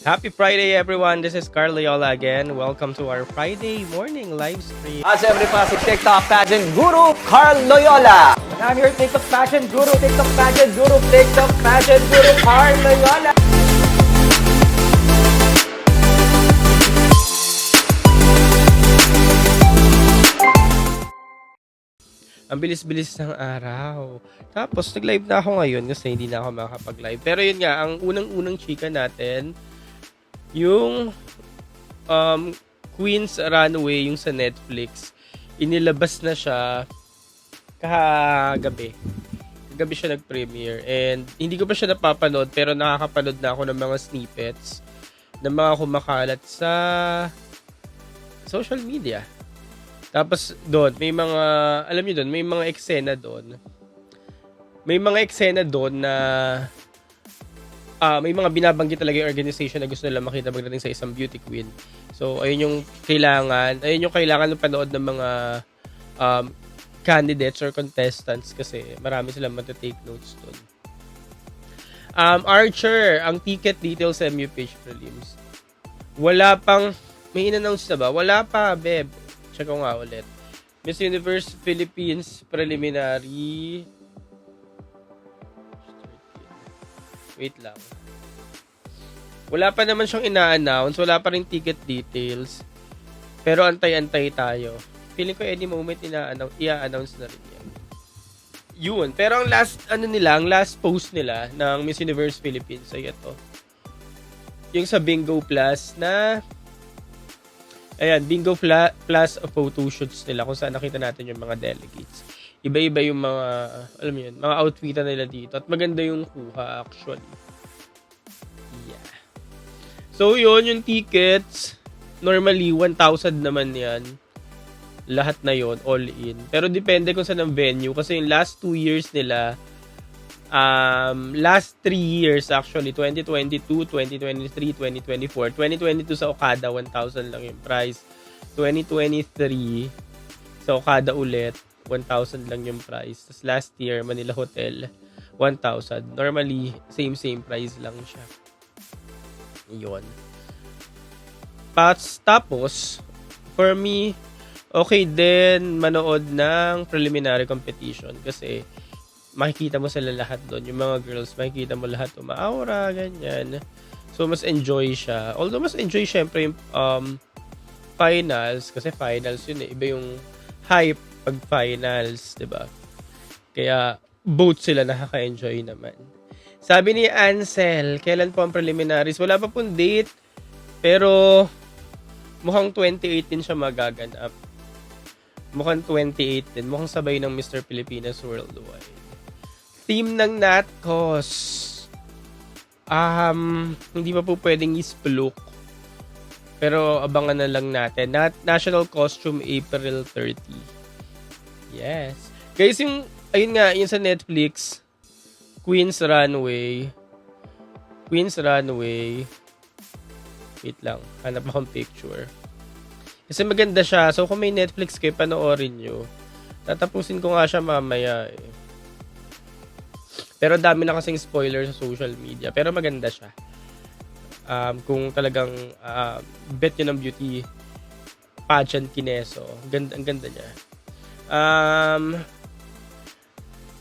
Happy Friday, everyone. This is Carl Loyola again. Welcome to our Friday morning live stream. Siyempre pa si TikTok pageant guru, Carl Loyola. And I'm your TikTok pageant guru, TikTok pageant guru, TikTok pageant guru, Carl Loyola. Ang bilis-bilis ng araw. Tapos, nag-live na ako ngayon kasi hindi na ako makakapag-live. Pero yun nga, ang unang-unang chika natin, yung Queen's Runway, yung sa Netflix, inilabas na siya kahagabi. Kagabi siya nag-premiere. And hindi ko pa siya napapanood, pero nakakapanood na ako ng mga snippets ng mga kumakalat sa social media. Tapos doon, may mga, alam niyo doon, may mga eksena doon. May mga eksena doon na may mga binabanggit talaga yung organization na gusto nila makita pagdating sa isang beauty queen. So, ayun yung kailangan ng panood ng mga candidates or contestants kasi marami silang matitake notes doon. Archer, ang ticket details sa MU page prelims. Wala pang, may in-announce na ba? Wala pa, beb. Check ko nga ulit. Miss Universe Philippines Preliminary. Wait lang. Wala pa naman siyang ina-announce. Wala pa rin ticket details. Pero antay-antay tayo. Feeling ko any moment i-announce na rin yan. Yun. Pero ang last post nila ng Miss Universe Philippines ay ito. Yung sa Bingo Plus na Bingo Plus photoshoots nila kung saan nakita natin yung mga delegates. Iba-iba yung mga, alam mo yun, mga outfitan nila dito. At maganda yung kuha actually. Yeah. So yun, yung tickets, normally 1,000 naman yan. Lahat na yon all in. Pero depende kung saan ang venue. Kasi yung last 2 years nila, last 3 years actually, 2022, 2023, 2024. 2022 sa Okada, 1,000 lang yung price. 2023 sa Okada ulit, 1,000 lang yung price. Tapos last year, Manila Hotel, 1,000. Normally, same price lang siya. Yun. Tapos, for me, okay din manood ng preliminary competition kasi makikita mo sila lahat doon. Yung mga girls, makikita mo lahat umaaura, ganyan. So, mas enjoy siya. Although, mas enjoy syempre yung finals. Kasi finals yun eh. Iba yung hype pag finals, diba? Kaya, both sila nakaka-enjoy naman. Sabi ni Ansel, kailan po ang preliminaries? Wala pa pong date. Pero, mukhang 2018 siya magaganap. Mukhang 2018. Mukhang sabay ng Mr. Pilipinas Worldwide. Team ng Natcos. Hindi pa po pwedeng ispluk. Pero abangan na lang natin. National Costume April 30. Yes. Guys, ayun nga, yung sa Netflix, Queen's Runway. Wait lang, hanap akong picture. Kasi maganda siya. So kung may Netflix kayo, panoorin nyo. Tatapusin ko nga siya mamaya eh. Pero dami na kasing spoiler sa social media. Pero maganda siya. Kung talagang bet nyo ng beauty pageant kineso. Ang ganda niya.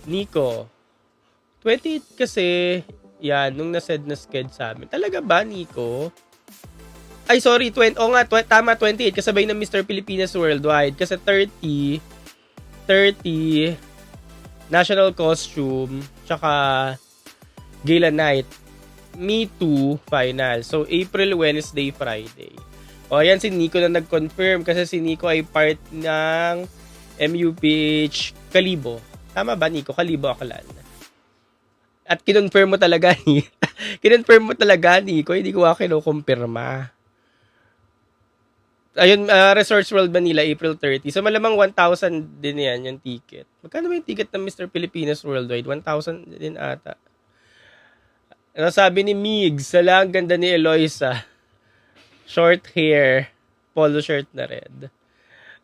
Nico. 28 kasi, yan, nung nasaid na sked sa amin. Talaga ba, Nico? Ay, sorry. Tama, 28. Kasabay ng Mr. Pilipinas Worldwide. Kasi 30, National Costume, tsaka Gala Night, Me Too, Final. So, April, Wednesday, Friday. O, ayan si Nico na nag-confirm kasi si Nico ay part ng MUPH Kalibo. Tama ba, Nico? Kalibo, Aklan. At kinonfirm mo talaga, Nico. Hindi ko kinukumpirma. Ayun, Resorts World Manila, April 30. So, malamang 1,000 din yan, yung ticket. Magkano ba yung ticket ng Mr. Pilipinas Worldwide? 1,000 din ata. Ano sabi ni Migs? Ang ganda ni Eloisa. Short hair. Polo shirt na red.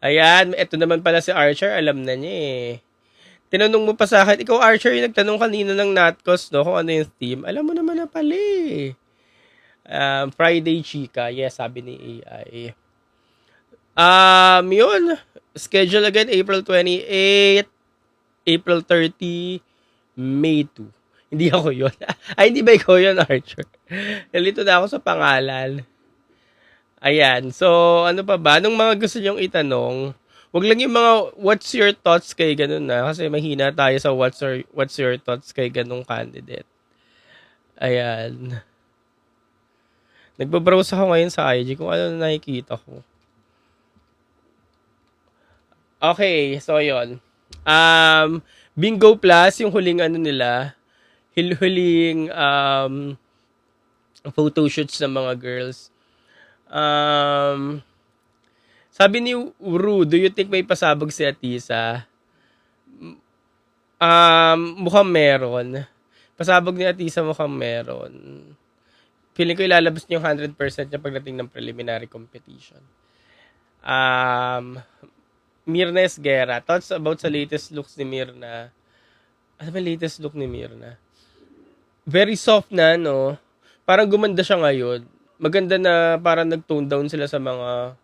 Ayan, ito naman pala si Archer. Alam na niya eh. Tinanong mo pa sa akin, ikaw Archer yung nagtanong kanina ng Natcos, no? Kung ano yung theme. Alam mo naman na pala eh. Friday Chika. Yes, sabi ni AI. Yun. Schedule again, April 28, April 30, May 2. Hindi ako yun. Ay, hindi ba ikaw yun, Archer? Nalito na ako sa pangalan. Ayan. So, ano pa ba? Anong mga gusto nyong itanong? Wag lang yung mga what's your thoughts kay ganun na. Kasi mahina tayo sa what's your thoughts kay ganung candidate. Ayan. Nagbabrowse ako ngayon sa IG kung ano na nakikita ko. Okay, so yon. Bingo Plus, yung huling ano nila, huling photoshoots ng mga girls. Sabi ni Uru, do you think may pasabog si Atisa? Mukhang meron. Pasabog ni Atisa mukhang meron. Feeling ko ilalabas niya yung 100% niya pagdating ng preliminary competition. Mirna Esguerra, thoughts about sa latest looks ni Mirna? Ano ba latest look ni Mirna? Very soft na, no? Parang gumanda siya ngayon. Maganda na parang nag-tone down sila sa mga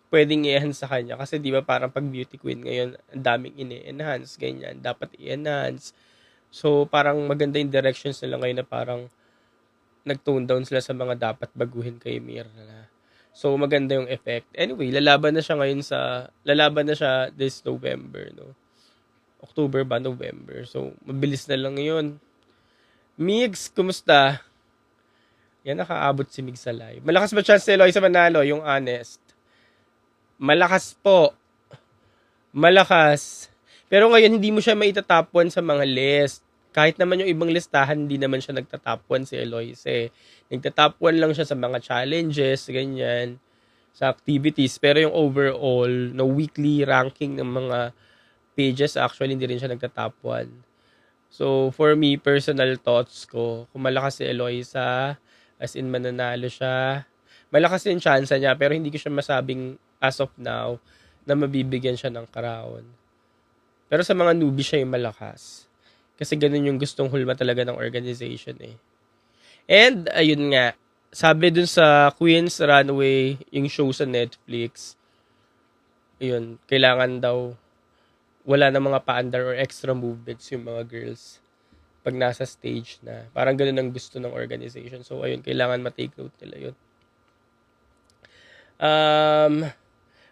pwedeng i-enhance sa kanya. Kasi di ba parang pag beauty queen ngayon, ang daming ini-enhance, ganyan. Dapat i-enhance. So, parang maganda yung directions nila ngayon na parang nag-tone down sila sa mga dapat baguhin kay Mirna. So, maganda yung effect. Anyway, lalaban na siya this November, no? October ba? November. So, mabilis na lang yun. Migs, kumusta? Yan, nakaabot si Migs sa live. Malakas ba chance ni Eloisa manalo? Yung honest. Malakas po. Malakas. Pero ngayon, hindi mo siya maitatop 1 sa mga list. Kahit naman yung ibang listahan, hindi naman siya nagtatop 1 si Eloise. Nagtatop 1 lang siya sa mga challenges, ganyan, sa activities. Pero yung overall, no weekly ranking ng mga pages, actually, hindi rin siya nagtatop 1. So, for me, personal thoughts ko, kung malakas si Eloisa, as in mananalo siya, malakas yung chance niya, pero hindi ko siya masabing, as of now, na mabibigyan siya ng crown. Pero sa mga newbie siya yung malakas. Kasi ganun yung gustong hulma talaga ng organization eh. And, ayun nga, sabi dun sa Queen's Runway, yung show sa Netflix, ayun, kailangan daw wala na mga paandar or extra movements yung mga girls pag nasa stage na. Parang ganun ang gusto ng organization. So, ayun, kailangan ma-take note nila yun.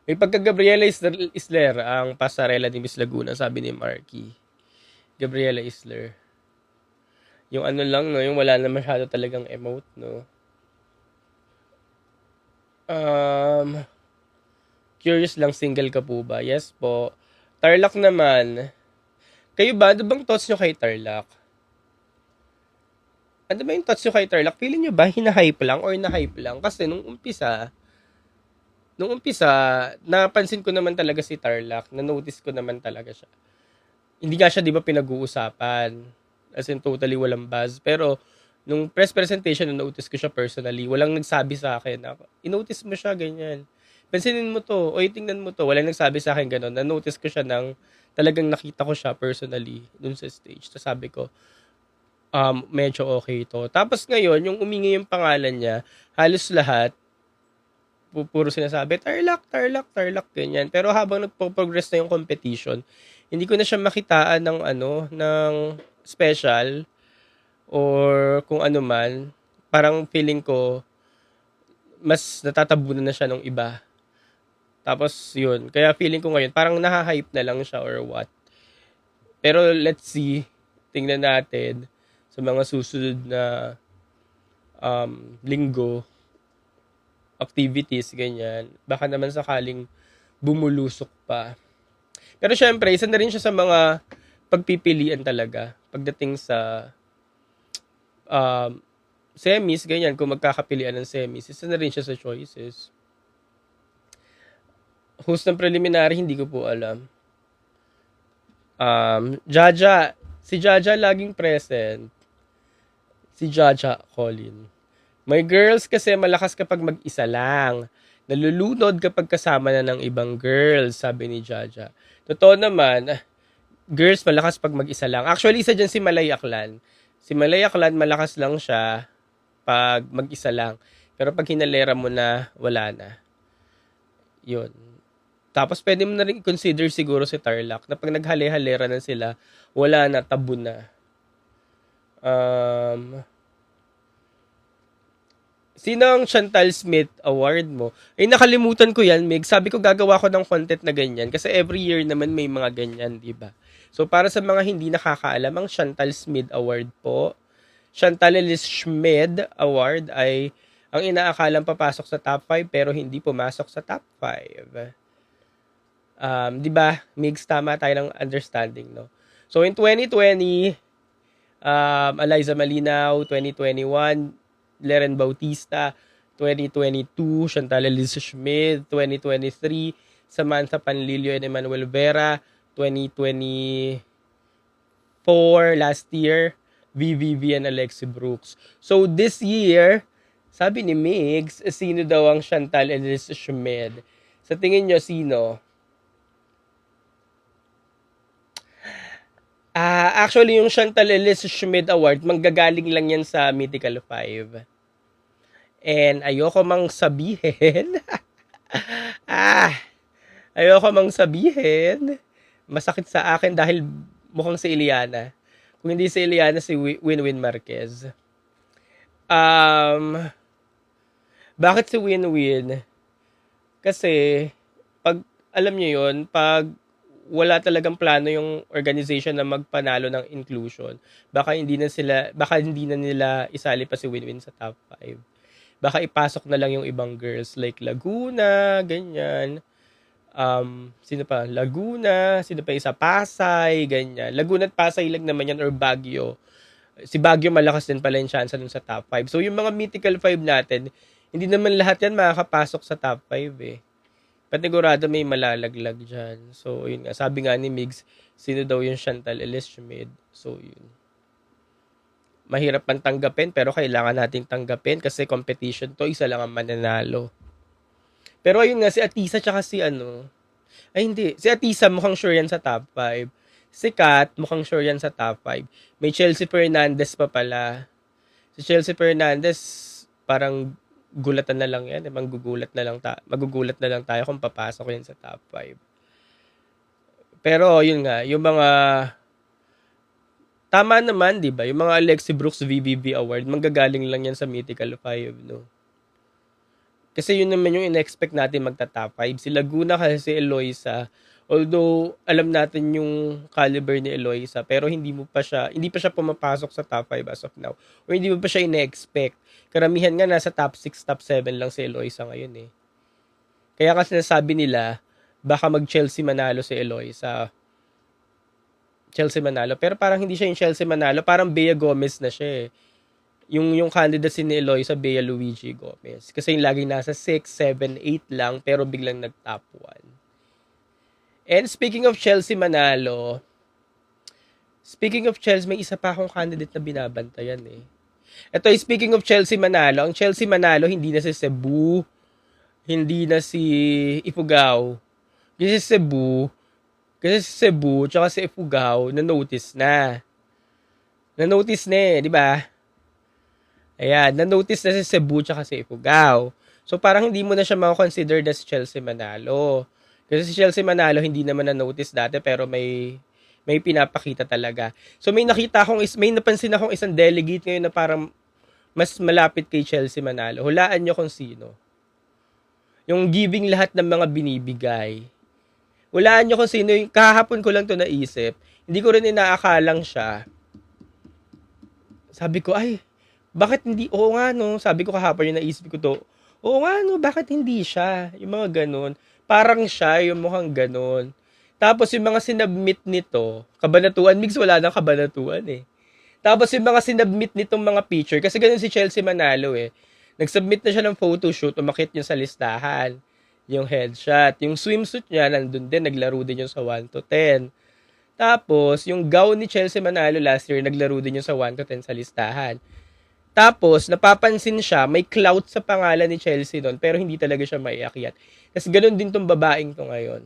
May pagka-Gabriela Isler ang pasarela ni Miss Laguna, sabi ni Marky. Gabriela Isler. Yung ano lang, no? Yung wala na masyado talagang emote, no? Curious lang, single ka po ba? Yes po. Tarlac naman. Kayo ba? Ano bang thoughts nyo kay Tarlac? Ano ba yung thoughts nyo kay Tarlac? Feeling nyo ba hina-hype lang or na-hype lang? Kasi nung umpisa, napansin ko naman talaga si Tarlac. Na-notice ko naman talaga siya. Hindi nga siya, di ba, pinag-uusapan. As in, totally walang buzz. Pero, nung press presentation, na-notice ko siya personally. Walang nagsabi sa akin na, i-notice mo siya, ganyan. Pansinin mo to, o tingnan mo to. Walang nagsabi sa akin gano'n. Na-notice ko siya talagang nakita ko siya personally dun sa stage. So, sabi ko, medyo okay to. Tapos ngayon, yung umingi yung pangalan niya, halos lahat, puro sinasabi, Tarlac, ganyan. Pero habang nagpo-progress na yung competition, hindi ko na siya makitaan ng special or kung ano man. Parang feeling ko, mas natatabunan na siya ng iba. Tapos yun, kaya feeling ko ngayon, parang nahahype na lang siya or what. Pero let's see, tingnan natin sa mga susunod na linggo, activities, ganyan. Baka naman sakaling bumulusok pa. Pero syempre, isa na rin siya sa mga pagpipilian talaga pagdating sa semis, ganyan, kung magkakapilian ng semis, isa na rin siya sa choices. Host ng preliminary, hindi ko po alam. Jaja. Si Jaja laging present. Si Jaja Colin. My girls kasi malakas kapag mag-isa lang. Nalulunod kapag kasama na ng ibang girls, sabi ni Jaja. Totoo naman, girls malakas pag mag-isa lang. Actually, isa dyan si Malay Aklan. Si Malay Aklan, malakas lang siya pag mag-isa lang. Pero pag hinalera mo na, wala na. Yun. Tapos pwede mo na rin consider siguro si Tarlac na pag naghali-halera na sila, wala na, tabu na. Sino ang Chantal Smith Award mo? Ay, nakalimutan ko yan, Meg. Sabi ko gagawa ko ng content na ganyan kasi every year naman may mga ganyan, di ba? So, para sa mga hindi nakakaalam, ang Chantal Smith Award po, Chantal Elise Schmid Award ay ang inaakalang papasok sa top 5 pero hindi pumasok sa top 5. Di ba? Migs, tama tayo ng understanding, no? So, in 2020, Eliza Malinaw, 2021, Leren Bautista, 2022, Chantal Elise Schmid, 2023, Samantha Panlilio and Emmanuel Vera, 2024, last year, VVV and Alexi Brooks. So, this year, sabi ni Migs, sino daw ang Chantal Elise Schmid? Sa tingin nyo, sino? Actually, yung Chantal Elise Schmid Award, manggagaling lang yan sa Mythical 5. And ayoko mang sabihin. Ayoko mang sabihin. Masakit sa akin dahil mukhang si Eliana. Kung hindi si Eliana, si Winwin Marquez. Bakit si Winwin? Kasi, pag, alam niyo yun, pag wala talagang plano yung organization na magpanalo ng inclusion, baka hindi na nila isali pa si Winwin sa top 5. Baka ipasok na lang yung ibang girls like Laguna, ganyan. Sino pa? Laguna, sino pa isa? Pasay, ganyan. Laguna at Pasay lang naman yan or Baguio. Si Baguio malakas din pala yung chance dun sa top 5. So yung mga mythical 5 natin, hindi naman lahat yan makakapasok sa top 5 eh. Panigurado may malalaglag dyan. So, yun nga. Sabi nga ni Migs, sino daw yung Chantal Elise Schmid. So, yun. Mahirap man tanggapin, pero kailangan nating tanggapin kasi competition to, isa lang ang mananalo. Pero ayun nga, si Atisa tsaka si ay hindi, si Atisa mukhang sure yan sa top 5. Si Kat, mukhang sure yan sa top 5. May Chelsea Fernandez pa pala. Si Chelsea Fernandez, parang gulatan na lang yan. Magugulat na lang tayo kung papasok yan sa top 5. Pero, yun nga, yung mga tama naman, di ba? Yung mga Alexi Brooks VVV Award, manggagaling lang yan sa Mythical 5, no? Kasi yun naman yung in-expect natin magta-top 5. Si Laguna kasi si Eloisa. Although, alam natin yung caliber ni Eloisa, pero hindi pa siya pumapasok sa top 5 as of now. O hindi mo pa siya ine-expect. Karamihan nga nasa top 6, top 7 lang si Eloisa ngayon eh. Kaya kasi nasabi nila, baka mag-Chelsea manalo si Eloisa. Chelsea manalo. Pero parang hindi siya yung Chelsea manalo. Parang Bea Gomez na siya eh. Yung candidacy ni Eloisa, Bea Luigi Gomez. Kasi yung laging nasa 6, 7, 8 lang, pero biglang nag-top 1. And speaking of Chelsea manalo, may isa pa akong candidate na binabantayan eh. Ito, speaking of Chelsea manalo, ang Chelsea manalo hindi na si Cebu, hindi na si Ifugao. Kasi si Cebu, tsaka si Ifugao, na-notice na. Na-notice na eh, di ba? Ayan, na-notice na si Cebu tsaka si Ifugao. So parang hindi mo na siya makakonsider na si Chelsea manalo. Kasi si Chelsea manalo hindi naman na-notice dati pero may pinapakita talaga. So may napansin akong isang delegate ngayon na parang mas malapit kay Chelsea manalo. Hulaan nyo kung sino. Yung giving lahat ng mga binibigay. Hulaan nyo kung sino. Kahapon ko lang to naisip. Hindi ko rin inaakalang siya. Sabi ko, ay, bakit hindi? Oo nga no. Sabi ko kahapon yung naisip ko to. Oo nga no, bakit hindi siya? Yung mga ganun. Parang siya, yung mukhang ganun. Tapos yung mga sinubmit nito, kabanatuan, Migs, wala nang kabanatuan eh. Tapos yung mga sinubmit nitong mga picture, kasi ganun si Chelsea manalo eh. Nag-submit na siya ng photoshoot, umakit niya sa listahan. Yung headshot. Yung swimsuit niya, nandun din, naglaro din yung sa 1 to 10. Tapos, yung gown ni Chelsea manalo last year, naglaro din yung sa 1 to 10 sa listahan. Tapos, napapansin siya, may clout sa pangalan ni Chelsea doon, pero hindi talaga siya maiakyat. Kasi ganun din tong babaeng to ngayon.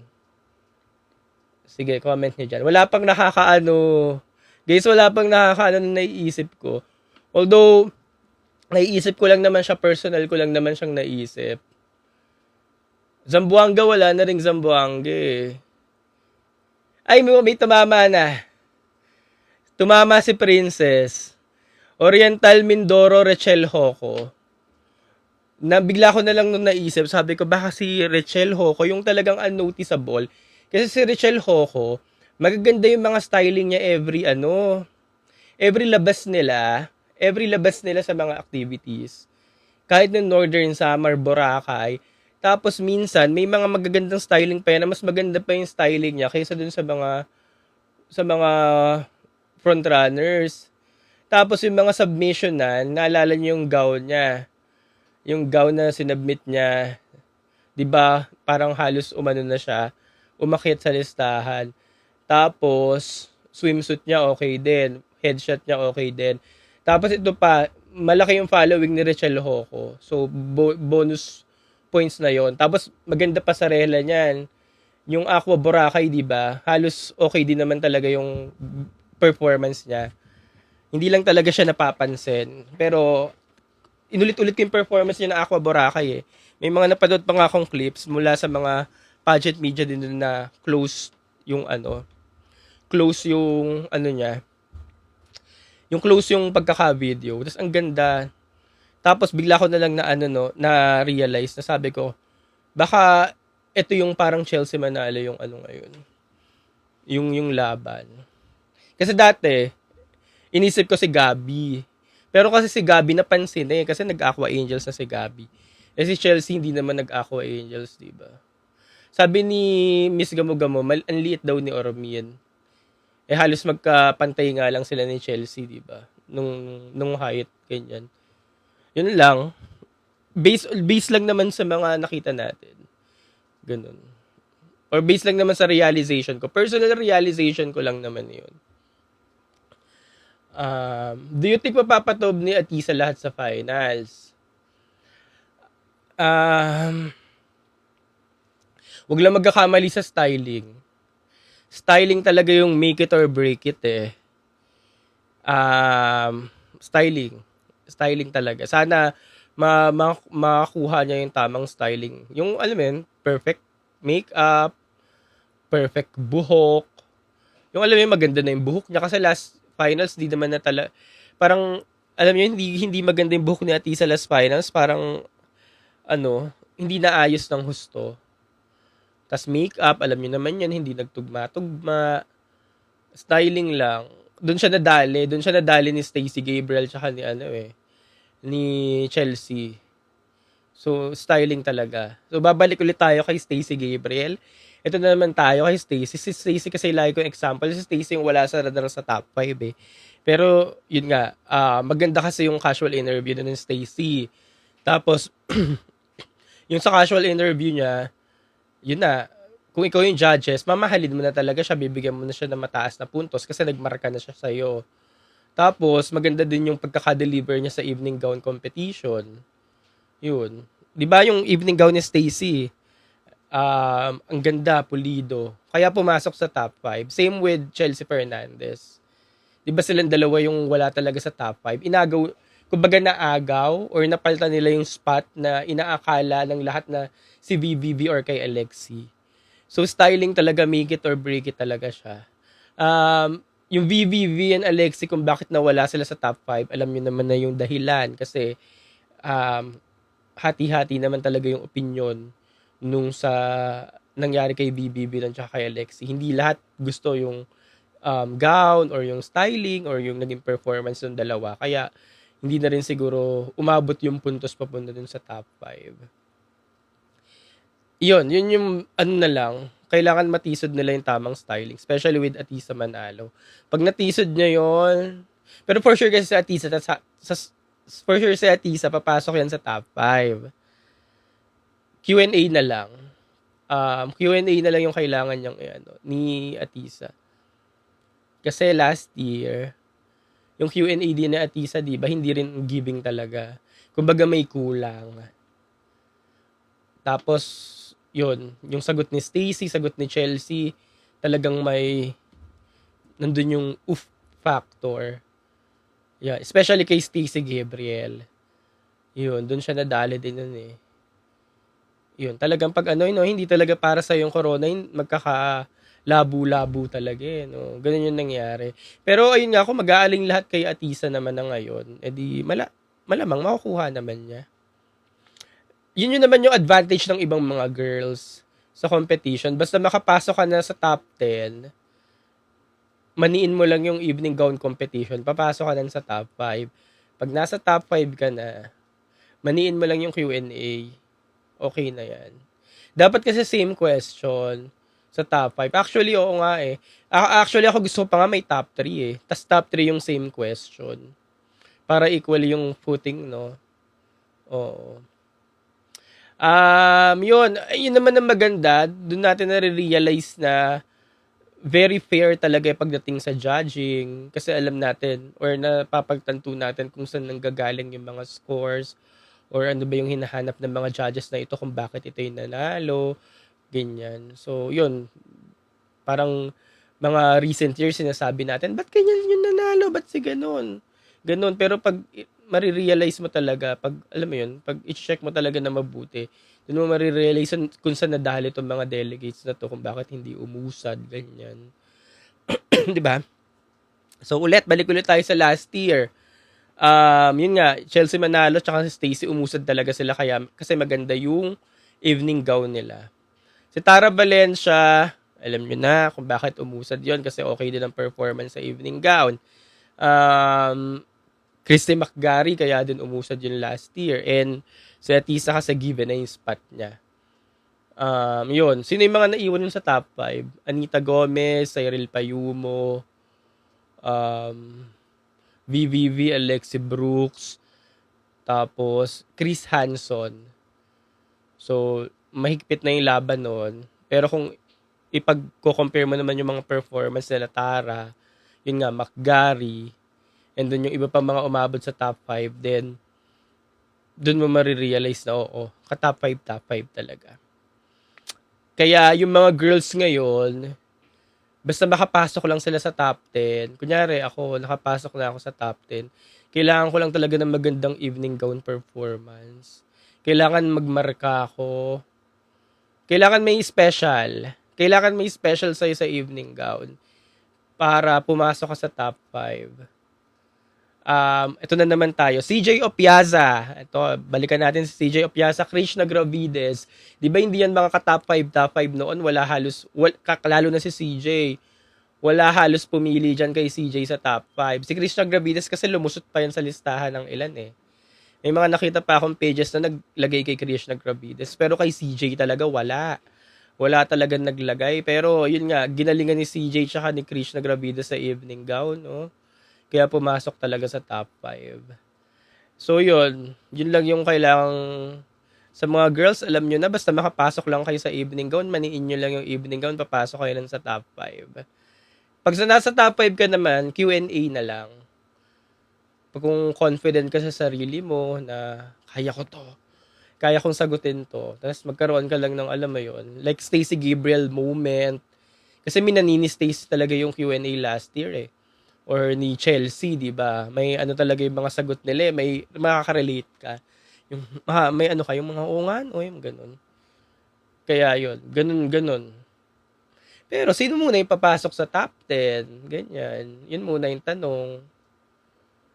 Sige, comment niyo dyan. Wala pang nakakaano. Guys, wala pang nakakaano na naiisip ko. Although, naiisip ko lang naman siya, personal ko lang naman siyang naisip. Zamboanga, wala na ring Zamboanga eh. Ay, may tumama na. Tumama si Princess. Oriental Mindoro Rachel Hoco. Bigla ko na lang nung naisip, sabi ko baka si Rachel Hoco yung talagang unnoticeable. Kasi si Rachel Hoco, magaganda yung mga styling niya every labas nila sa mga activities. Kahit ng Northern Summer, Boracay, tapos minsan may mga magagandang styling pa yan na mas maganda pa yung styling niya kaysa dun sa mga frontrunners. Tapos yung mga submission naalala niyo yung gown niya. Yung gown na sinubmit niya, 'di ba? Parang halos umano na siya, umakyat sa listahan. Tapos swimsuit niya okay din, headshot niya okay din. Tapos ito pa, malaki yung following ni Rachel Hoco. So bonus points na 'yon. Tapos maganda pa sa rela niyan. Yung Aqua Boracay, 'di ba? Halos okay din naman talaga yung performance niya. Hindi lang talaga siya napapansin. Pero inulit-ulit ko yung performance niya ng Aqua Boracay eh. May mga napanood pa nga akong clips mula sa mga pageant media din doon na close yung niya. Yung close yung pagkaka-video. Tapos ang ganda. Tapos bigla ko na lang na realize na sabi ko, baka ito yung parang Chelsea Manalo yung ngayon. Yung laban. Kasi dati, inisip ko si Gabby. Pero kasi si Gabby napansin kasi nag-Aqua Angels na si Gabby. Si Chelsea hindi naman nag-Aqua Angels, di ba? Sabi ni Miss Gamo-Gamo, ang liit daw ni Ormin. Halos magkapantay nga lang sila ni Chelsea, di ba? Nung height, ganyan. Yun lang. Base lang naman sa mga nakita natin. Ganun. Or base lang naman sa realization ko. Personal realization ko lang naman yun. Do you think mapapatob ni Atisa lahat sa finals? Wag lang magkakamali sa styling. Styling talaga yung make it or break it eh. Styling talaga. Sana makakuha niya yung tamang styling. Yung alam mo yun, perfect makeup, perfect buhok. Yung alam mo yun, maganda na yung buhok niya kasi last finals di naman parang alam niyo hindi maganda yung buhok ni Atisa last finals, parang hindi naayos ng husto. Tas makeup, alam niyo naman yan, hindi nagtugma-tugma. Styling lang. Doon siya nadali ni Stacey Gabriel tsaka ni Chelsea. So styling talaga. So babalik ulit tayo kay Stacey Gabriel. Ito na naman tayo kay Stacey. Si Stacey kasi lagi ko example. Si Stacey yung wala sa radar sa top 5 eh. Pero, yun nga, maganda kasi yung casual interview na ng Stacey. Tapos, yung sa casual interview niya, yun na, kung ikaw yung judges, mamahalin mo na talaga siya, bibigyan mo na siya ng mataas na puntos kasi nagmarka na siya sa'yo. Tapos, maganda din yung pagkaka-deliver niya sa evening gown competition. Yun. Di ba yung evening gown ni Stacey? Ang ganda, pulido. Kaya pumasok sa top 5. Same with Chelsea Fernandez. Di ba silang dalawa yung wala talaga sa top 5? Kumbaga naagaw or napalitan nila yung spot na inaakala ng lahat na si VVV or kay Alexi. So styling talaga, make it or break it talaga siya. Yung VVV and Alexi kung bakit nawala sila sa top 5, alam niyo naman na yung dahilan kasi hati-hati naman talaga yung opinion nung sa nangyari kay BBB at kay Alexi. Hindi lahat gusto yung gown or yung styling or yung naging performance ng dalawa. Kaya hindi na rin siguro umabot yung puntos papunta dun sa top 5. Yun yung na lang. Kailangan matisod nila yung tamang styling. Especially with Atisa Manalo. Pag natisod niya yon, pero for sure kasi si Atisa, papasok yan sa top 5. Q&A na lang. Q&A na lang yung kailangan niyang ni Atisa. Kasi last year, yung Q&A din ni Atisa, di ba, hindi rin giving talaga. Kumbaga may kulang. Tapos, yun, yung sagot ni Stacey, sagot ni Chelsea, talagang nandun yung oof factor. Yeah, especially kay Stacey Gabriel. Yun, dun siya nadali din nun eh. Yun, talagang pag ano, no, hindi talaga para sa yung corona, magkaka-labo-labo talaga eh, no. Ganun yung nangyari. Pero ayun nga, kung mag-aaling lahat kay Atisa naman na ngayon, edi malamang makukuha naman niya. Yun naman yung advantage ng ibang mga girls sa competition. Basta makapasok ka na sa top 10, maniin mo lang yung evening gown competition, papasok ka na sa top 5. Pag nasa top 5 ka na, maniin mo lang yung Q&A, okay na yan. Dapat kasi same question sa top 5. Actually, oo nga eh. Actually, ako gusto ko pa nga may top 3 eh. Tas top 3 yung same question. Para equal yung footing, no? Oo. Yun naman ang maganda. Doon natin na-realize na very fair talaga yung pagdating sa judging. Kasi alam natin or napapagtanto natin kung saan nanggagaling yung mga scores or ano ba yung hinahanap ng mga judges na ito kung bakit ito yung nanalo. Ganyan. So, yun. Parang mga recent years sinasabi natin, ba't ganyan yung nanalo? Ba't si ganun? Ganun. Pero pag marirealize mo talaga, pag, alam mo yun, pag i-check mo talaga na mabuti, doon mo marirealize kung saan nadali itong mga delegates na to, kung bakit hindi umusad, ganyan. Di ba? So, balik ulit tayo sa last year. Yun nga, Chelsea manalo, tsaka si Stacey umusad talaga sila kasi maganda yung evening gown nila. Si Tara Valencia, alam nyo na kung bakit umusad yon kasi okay din ang performance sa evening gown. Christy McGarry, kaya din umusad yun last year. And si Atisa kasi given na yung spot niya. Yun. Sino yung mga naiwan yun sa top 5? Anita Gomez, Cyril Payumo, VVV, Alexi Brooks, tapos Chris Hanson. So, mahigpit na yung laban nun. Pero kung ipag-compare mo naman yung mga performance nila Tara, yun nga, McGarry, and dun yung iba pa mga umabot sa top 5, then dun mo marirealize na oo, ka-top 5 talaga. Kaya yung mga girls ngayon, basta makapasok lang sila sa top 10, kunyari ako, nakapasok na ako sa top 10, kailangan ko lang talaga ng magandang evening gown performance. Kailangan magmarka ako. Kailangan may special. Kailangan may special sa'yo sa evening gown para pumasok ka sa top 5. Ito na naman tayo. CJ Opiaza. Ito, balikan natin si CJ Opiaza. Krishna Gravides. Di ba hindi yan mga ka-top 5 noon? Lalo na si CJ. Wala halos pumili dyan kay CJ sa top 5. Si Krishna Gravides kasi lumusot pa yan sa listahan ng ilan eh. May mga nakita pa akong pages na naglagay kay Krishna Gravides. Pero kay CJ talaga wala. Wala talaga naglagay. Pero yun nga, ginalingan ni CJ tsaka ni Krishna Gravides sa evening gown. No? Kaya pumasok talaga sa top 5. So yun lang yung kailangang sa mga girls, alam nyo na, basta makapasok lang kayo sa evening gown, maniin nyo lang yung evening gown, papasok kayo lang sa top 5. Pag nasa top 5 ka naman, Q&A na lang. Pag kung confident ka sa sarili mo na kaya ko to, kaya kong sagutin to, tapos magkaroon ka lang ng alam mo yun, like Stacey Gabriel moment, kasi minanini Stacey talaga yung Q&A last year eh. Or ni Chelsea, di ba? May ano talaga yung mga sagot nila, may makaka-relate ka. Yung may ano kayong mga ungan o yung ganun. Kaya yun, ganun. Pero sino muna yung papasok sa top 10? Ganyan. Yun muna yung tanong.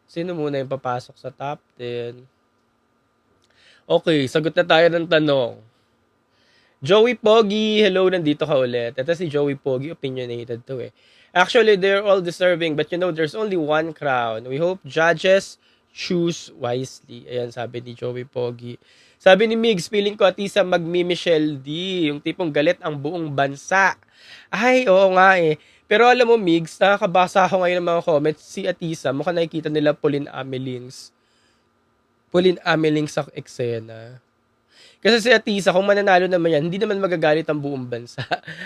Sino muna yung papasok sa top 10? Okay, sagot na tayo ng tanong. Joey Pogi, hello, nandito ka ulit. Ito si Joey Pogi, opinionated to eh. Actually, they're all deserving, but there's only one crown. We hope judges choose wisely. Ayan, sabi ni Joey Pogi. Sabi ni Migs, feeling ko Atisa magmi-Michelle D. Yung tipong galit ang buong bansa. Ay, oo nga eh. Pero alam mo, Migs, nakakabasa ako ngayon ng mga comments. Si Atisa, mukhang nakikita nila Pauline Amelings sa eksena. Kasi si Atisa, kung mananalo naman yan, hindi naman magagalit ang buong bansa.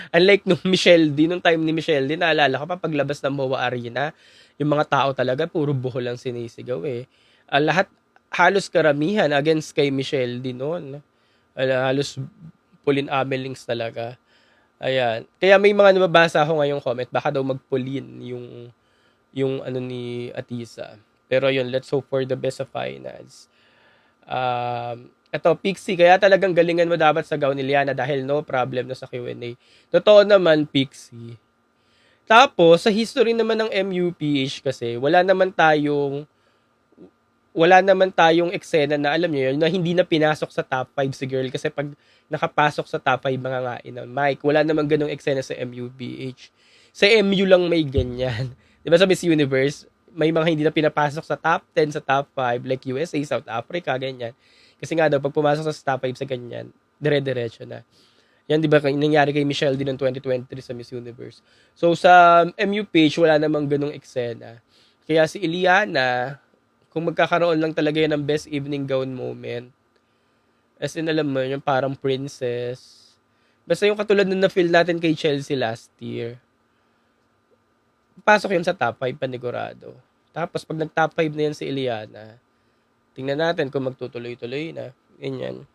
Unlike nung time ni Michelle D, naalala ko pa paglabas ng MOA Arena, yung mga tao talaga, puro buhol lang sinisigaw eh. Lahat, halos karamihan against kay Michelle D noon. Halos Pauline Amelings talaga. Ayan. Kaya may mga nababasa ako ngayong comment, baka daw mag-Pauline yung ano ni Atisa. Pero yun, let's hope for the best of finals. Ito, Pixie, kaya talagang galingan mo dapat sa gown ni Liana dahil no problem na sa Q&A. Totoo naman, Pixie. Tapos, sa history naman ng MUPH kasi, wala naman tayong eksena na alam niyo yun, na hindi na pinasok sa top 5 si girl kasi pag nakapasok sa top 5 mga ngain ng Mike, wala naman ganung eksena sa MUPH. Sa MU lang may ganyan. 'Di ba sa Miss Universe, may mga hindi na pinapasok sa top 10, sa top 5 like USA, South Africa, ganyan. Kasi nga daw pag pumasok sa top 5 sa ganyan, dire-diretso na. Yan 'di ba nangyari kay Michelle din noong 2023 sa Miss Universe. So sa MUPH wala namang ganung eksena. Kaya si Iliana, kung magkakaroon lang talaga yan ng best evening gown moment, as in alam mo, yung parang princess. Basta yung katulad na na-feel natin kay Chelsea last year. Pasok yun sa top 5 panigurado. Tapos pag nag-top 5 na yan si Iliana, tingnan natin kung magtutuloy-tuloy na. Ganyan.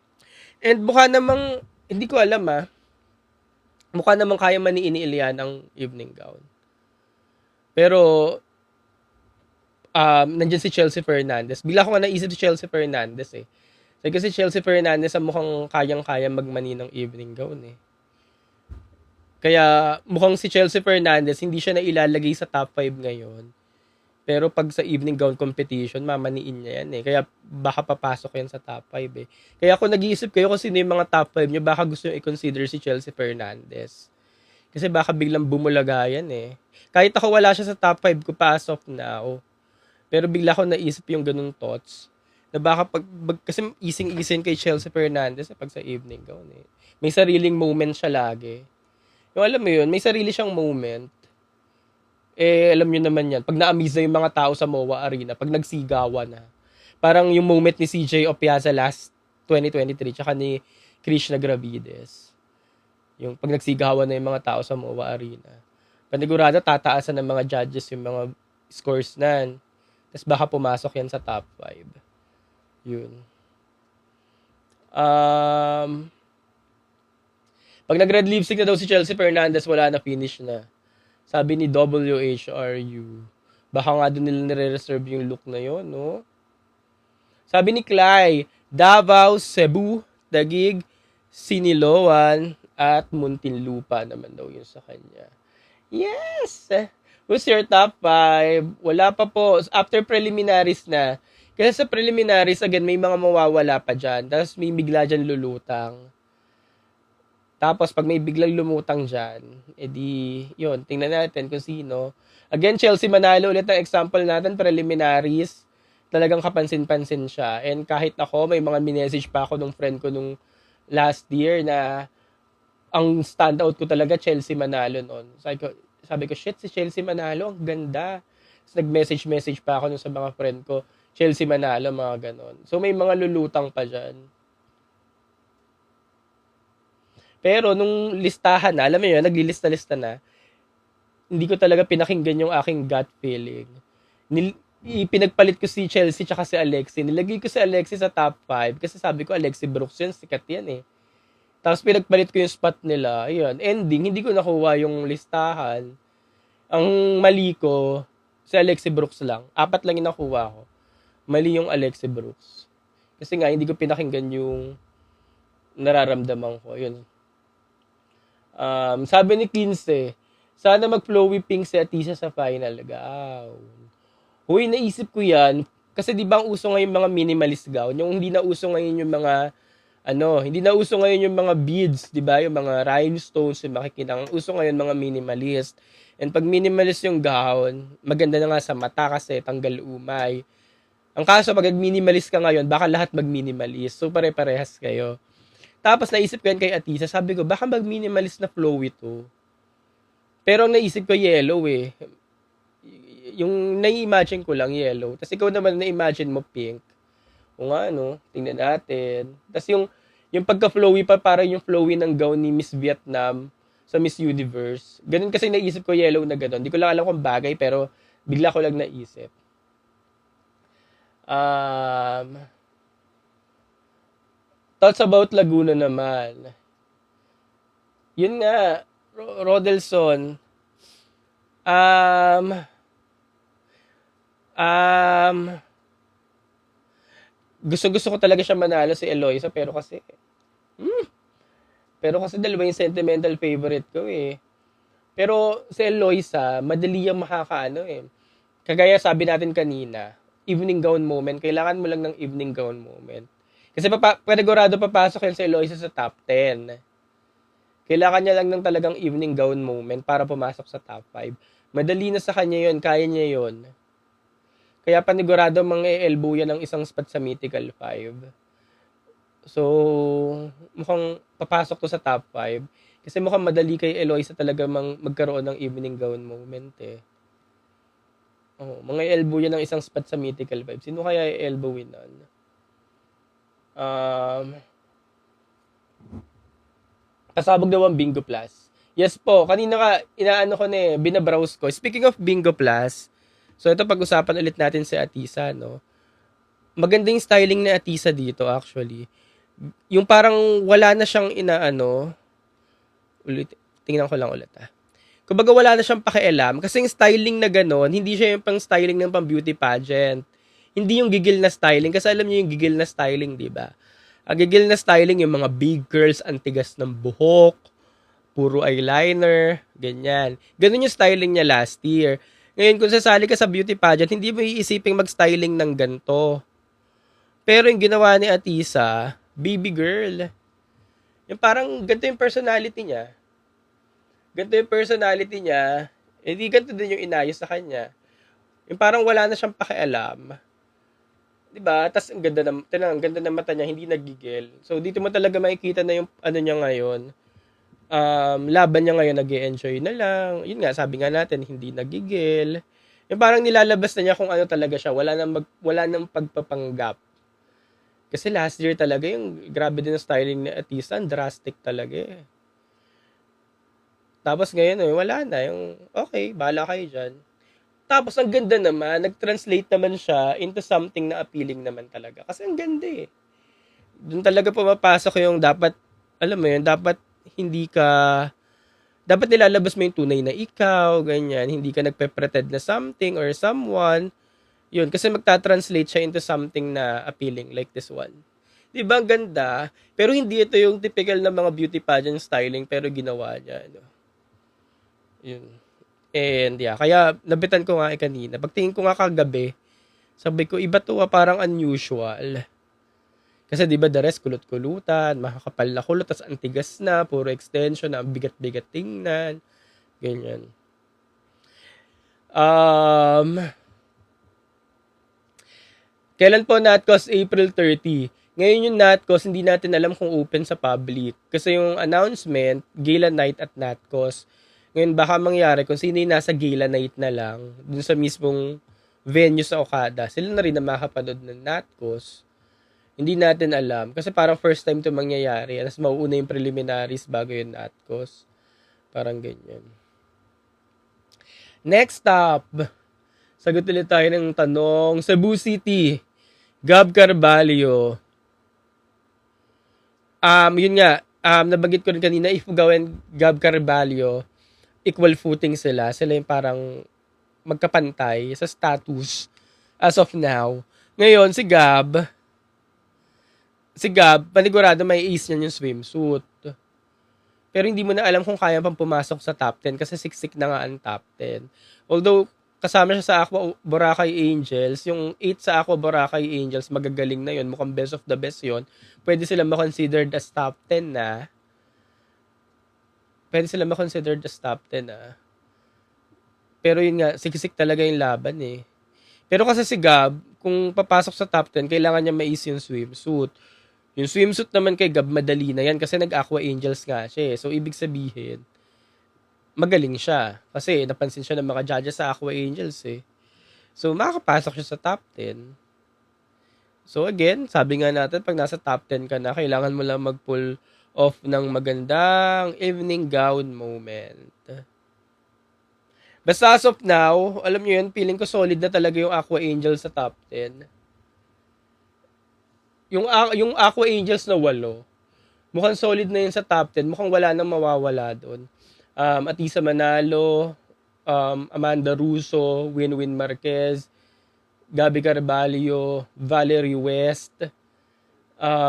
And mukha namang, hindi ko alam mukha namang kaya maniin ni Iliana ang evening gown. Pero, nandiyan si Chelsea Fernandez. Bigla ko nga naisip si Chelsea Fernandez eh. Kasi Chelsea Fernandez ang mukhang kayang-kaya magmani ng evening gown eh. Kaya mukhang si Chelsea Fernandez hindi siya na ilalagay sa top 5 ngayon. Pero pag sa evening gown competition, mamaniin niya yan eh. Kaya baka papasok yan sa top 5 eh. Kaya kung nag-iisip kayo kung sino yung mga top 5 nyo, baka gusto nyo i-consider si Chelsea Fernandez. Kasi baka biglang bumulaga yan eh. Kahit ako wala siya sa top 5 ko pa as of now. Pero bigla ko naisip yung ganung thoughts. Na baka kasi ising-ising kay Chelsea Fernandez pag sa evening gown eh. May sariling moment siya lagi. Yung alam mo yun, may sarili siyang moment. Eh, alam nyo naman yan. Pag na-amaze na yung mga tao sa MOA Arena, pag nagsigawan na. Parang yung moment ni CJ Opiaza last 2023, tsaka ni Krishna Gravides. Yung pag nagsigawan na yung mga tao sa MOA Arena. Panigurado, tataasan ng mga judges yung mga scores na. Tapos baka pumasok yan sa top 5. Yun. Pag nag-red lipstick na daw si Chelsea Fernandez, wala na, finish na. Sabi ni WHRU. Baka nga doon nila nire-reserve yung look na yon, no? Sabi ni Clay, Davao, Cebu, Taguig, Siniloan, at Muntinlupa naman daw yun sa kanya. Yes! Who's your top 5? Wala pa po. After preliminaries na. Kasi sa preliminaries, again, may mga mawawala pa dyan. Tapos may bigla dyan lulutang. Tapos pag may biglang lumutang dyan, edi, yun, tingnan natin kung sino. Again, Chelsea manalo ulit ang example natin, preliminaries. Talagang kapansin-pansin siya. And kahit ako, may mga minessage pa ako nung friend ko nung last year na ang standout ko talaga, Chelsea manalo noon. Sabi ko, shit, si Chelsea manalo, ang ganda. Tapos nag-message pa ako nung sa mga friend ko, Chelsea manalo, mga ganon. So may mga lulutang pa dyan. Pero nung listahan na, alam mo yun, naglilista-lista na, hindi ko talaga pinakinggan yung aking gut feeling. Pinagpalit ko si Chelsea tsaka si Alexi. Nilagay ko si Alexi sa top 5 kasi sabi ko, Alexi Brooks yun, sikat yan eh. Tapos pinagpalit ko yung spot nila. Ayun, ending, hindi ko nakuha yung listahan. Ang mali ko, si Alexi Brooks lang. 4 lang yung nakuha ko. Mali yung Alexi Brooks. Kasi nga, hindi ko pinakinggan yung nararamdaman ko. Yun. Sabi ni 15, sana mag-flowy pink si Atisa sa final gown. Huy, naisip ko yan. Kasi di ba ang uso ngayon mga minimalist gown? Yung hindi na uso ngayon yung mga, hindi na uso ngayon yung mga beads, di ba? Yung mga rhinestones, yung makikita. Ang uso ngayon mga minimalist. And pag minimalist yung gown, maganda na nga sa mata kasi tanggal umay. Ang kaso, pag minimalist ka ngayon, baka lahat mag-minimalist. So, pare-parehas kayo. Tapos naisip ko yan kay Atisa, sabi ko, baka mag-minimalist na flow ito. Pero ang naisip ko yellow eh. Yung nai-imagine ko lang yellow. Tapos ikaw naman na-imagine mo pink. O nga, tingnan natin. Tapos yung pagka-flowy pa, para yung flowy ng gown ni Miss Vietnam sa Miss Universe. Ganun kasi naisip ko yellow na ganun. Hindi ko lang alam kung bagay, pero bigla ko lang naisip. Thoughts about Laguna naman. Yun nga, Rodelson. Gusto-gusto ko talaga siya manalo si Eloisa, pero kasi dalawa yung sentimental favorite ko eh. Pero si Eloisa, madali yung makakaano eh. Kagaya sabi natin kanina, evening gown moment, kailangan mo lang ng evening gown moment. Kasi panigurado papasok yan si Eloisa sa top 10. Kailangan niya lang ng talagang evening gown moment para pumasok sa top 5. Madali na sa kanya yon, kaya niya yon. Kaya panigurado mang-elbow yan ng isang spot sa Mythical 5. So, mukhang papasok to sa top 5. Kasi mukhang madali kay Eloisa talaga magkaroon ng evening gown moment eh. Oh, mga elbow yan ng isang spot sa Mythical 5. Sino kaya i-elbowin nun? Pasabog daw ang Bingo Plus. Yes po, kanina ka, inaano ko na eh, binabrowse ko. Speaking of Bingo Plus, so ito pag-usapan ulit natin si Atisa, no? Maganda yung styling ni Atisa dito actually. Yung parang wala na siyang inaano, ulit, tingnan ko lang ulit ah. Kumbaga wala na siyang pakialam kasi yung styling na gano'n, hindi siya yung pang styling ng pang beauty pageant. Hindi yung gigil na styling kasi alam niyo yung gigil na styling, 'di ba? Ang gigil na styling yung mga big curls, ang tigas ng buhok, puro eyeliner, ganyan. Ganun yung styling niya last year. Ngayon kung sasali ka sa beauty pageant, hindi mo iisiping mag-styling ng ganto. Pero yung ginawa ni Atisa, baby girl. Yung parang ganito yung personality niya. Ganito yung personality niya, di ganito din yung inayos sa kanya. Yung parang wala na siyang pakialam. 'Di ba? Tas ang ganda ng mata niya, hindi nagigil. So dito mo talaga makikita na yung ano niya ngayon. Laban niya ngayon, nag-e-enjoy na lang. Yun nga, sabi nga natin, hindi nagigil. Yung parang nilalabas na niya kung ano talaga siya. Wala nang pagpapanggap. Kasi last year talaga, yung grabe din ang styling ni Atisa, drastic talaga eh. Tapos ngayon, wala na. Yung, okay, bahala kayo dyan. Tapos ang ganda naman, nag-translate naman siya into something na appealing naman talaga. Kasi ang ganda eh. Doon talaga pumapasok yung dapat, alam mo yun, dapat nilalabas mo yung tunay na ikaw, ganyan. Hindi ka nagpe-pretend na something or someone. Yun, kasi magta-translate siya into something na appealing like this one. Di ba ang ganda? Pero hindi ito yung typical na mga beauty pageant styling pero ginawa niya. Ano? Yun. And yeah, kaya nabitan ko nga kanina. Pagtingin ko nga kagabi, sabi ko, iba to parang unusual. Kasi di ba the rest, kulot-kulutan, makakapal na kulot, tas antigas na, puro extension, ang bigat-bigat tingnan. Ganyan. Kailan po Natcos? April 30. Ngayon yung Natcos, hindi natin alam kung open sa public. Kasi yung announcement, Gala Night at Natcos. Ngayon baka mangyari kung sino yung nasa Gala Night na lang, dun sa mismong venue sa Okada, sila na rin na makapanood ng Natcos. Hindi natin alam. Kasi parang first time to mangyayari. Tapos mauuna yung preliminaries bago yung Natcos. Parang ganyan. Next up, sagot ulit tayo ng tanong. Cebu City, Gab Carvalho. Yun nga, nabanggit ko rin kanina, Ifugao and Gab Carvalho, equal footing sila. Sila yung parang magkapantay sa status as of now. Ngayon, si Gab, panigurado may ace niya yung swimsuit. Pero hindi mo na alam kung kaya pang pumasok sa top 10 kasi siksik na nga ang top 10. Although, kasama siya sa Aqua Boracay Angels, yung 8 sa Aqua Boracay Angels, magagaling na yun. Mukhang best of the best yun. Pwede sila ma-considered as top 10 na. Pero yun nga, siksik talaga yung laban eh. Pero kasi si Gab, kung papasok sa top 10, kailangan niya ma-ace yung swimsuit. Yung swimsuit naman kay Gab, madali na yan kasi nag-Aqua Angels nga siya eh. So, ibig sabihin, magaling siya. Kasi napansin siya ng mga judges sa Aqua Angels eh. So, makakapasok siya sa top 10. So, again, sabi nga natin, pag nasa top 10 ka na, kailangan mo lang mag-pull off ng magandang evening gown moment. Basta as of now, alam nyo yun, feeling ko solid na talaga yung Aqua Angels sa top 10. Yung Aqua Angels na 8, mukhang solid na yun sa top 10. Mukhang wala nang mawawala doon. Atisa Manalo, Amanda Russo, Winwin Marquez, Gabby Carballo, Valerie West,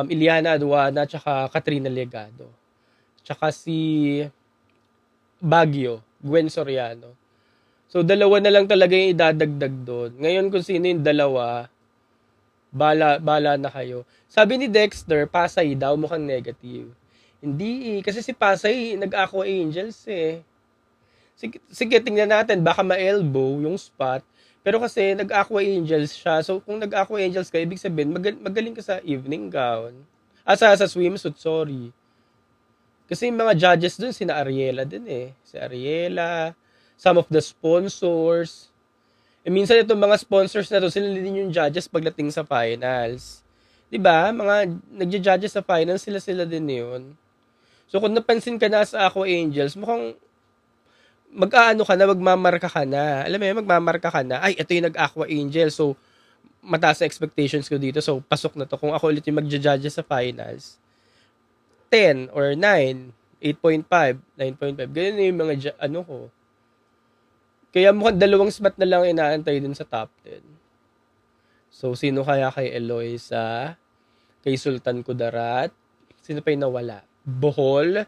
Iliana Aduana, tsaka Katrina Legado. Tsaka si Baguio, Gwen Soriano. So, dalawa na lang talaga yung idadagdag doon. Ngayon, kung sino yung dalawa, bala na kayo. Sabi ni Dexter, Pasay daw, mukhang negative. Hindi eh, kasi si Pasay, nag-Aqua Angels eh. Sige, tingnan natin, baka ma-elbow yung spot. Pero kasi nag-Aqua Angels siya. So, kung nag-Aqua Angels ka, ibig sabihin, magaling ka sa evening gown. Sa swimsuit, sorry. Kasi yung mga judges dun, sina Ariela din eh. Si Ariela, some of the sponsors. Minsan itong mga sponsors na to, sila din yung judges pagdating sa finals. 'Di ba? Mga nagja-judges sa finals, sila din 'yun. So kung napansin ka na sa Aqua Angels, mukhang mag-aano ka na, magmamarka ka na. Alam mo yun, magmamarka ka na. Ay, ito yung nag-Aqua Angel. So, mataas na expectations ko dito. So, pasok na to. Kung ako ulit yung magja-judge sa finals, 10 or 9, 8.5, 9.5. Ganyan yung mga, ko. Kaya mukhang dalawang spot na lang inaantay dun sa top 10. So, sino kaya kay Eloisa? Kay Sultan Kudarat? Sino pa yung nawala? Bohol?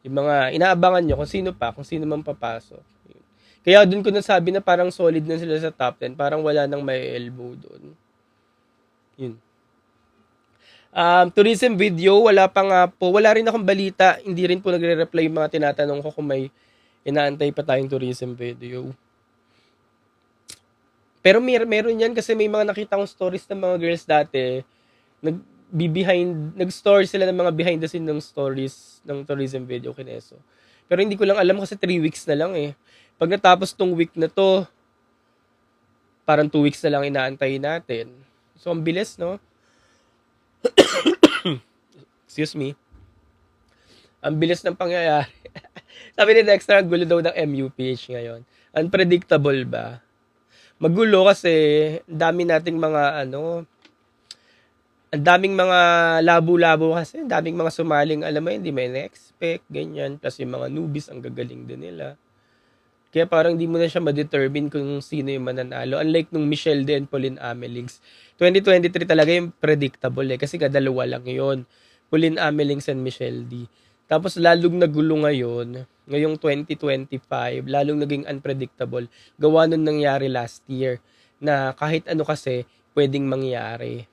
Yung mga inaabangan nyo kung sino man papasok. Kaya dun ko nasabi na parang solid na sila sa top 10. Parang wala nang may elbow dun. Yun. Tourism video, wala pa nga po. Wala rin akong balita. Hindi rin po nagre-reply yung mga tinatanong ko kung may inaantay pa tayong tourism video. Pero meron yan kasi may mga nakita kong stories ng mga girls dati. Nag-story sila ng mga behind the scene ng stories ng tourism video kineso. Pero hindi ko lang alam kasi 3 weeks na lang eh. Pag natapos tong week na to, parang 2 weeks na lang inaantay natin. So, ang bilis, no? Excuse me. Ang bilis ng pangyayari. Sabi ni Dexter, ang gulo daw ng MUPH ngayon. Unpredictable ba? Magulo kasi dami nating mga ang daming mga labo-labo kasi, ang daming mga sumaling, alam mo, hindi may na-expect, ganyan. Plus yung mga newbies, ang gagaling din nila. Kaya parang hindi mo na siya ma-determine kung sino yung mananalo. Unlike nung Michelle D and Pauline Amelings. 2023 talaga yung predictable eh, kasi dalawa lang yun. Pauline Amelings and Michelle D. Tapos lalong nagulo ngayong 2025, lalong naging unpredictable. Gawa nun nangyari last year, na kahit ano kasi, pwedeng mangyari.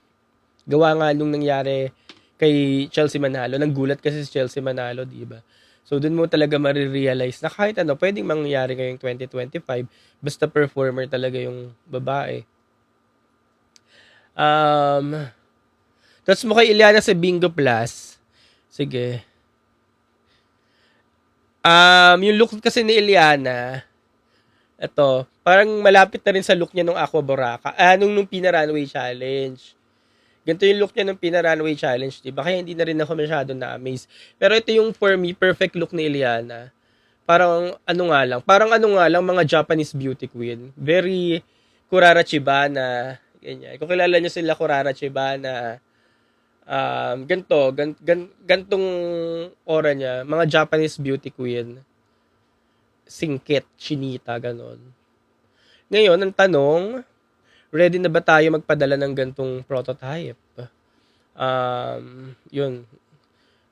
Gawa nga nung nangyari kay Chelsea Manalo. Nanggulat kasi si Chelsea Manalo, di ba? So, dun mo talaga marirealize na kahit ano, pwedeng mangyari ngayong 2025, basta performer talaga yung babae. Tapos mo kay Iliana sa Bingo Plus. Sige. Yung look kasi ni Iliana, ito, parang malapit na rin sa look niya nung Aqua Boracay. Nung Pina-Runway Challenge. Ganito yung look niya ng Pina-Runway Challenge, diba? Kaya hindi na rin ako masyado na-amaze. Pero ito yung, for me, perfect look ni Iliana. Parang ano nga lang, mga Japanese beauty queen. Very Kurara Chibana. Ganyan. Kung kilala niyo sila, Kurara Chibana. Gantong aura niya. Mga Japanese beauty queen. Singkit, chinita, ganon. Ngayon, ang tanong, ready na ba tayo magpadala ng gantong prototype? Yun.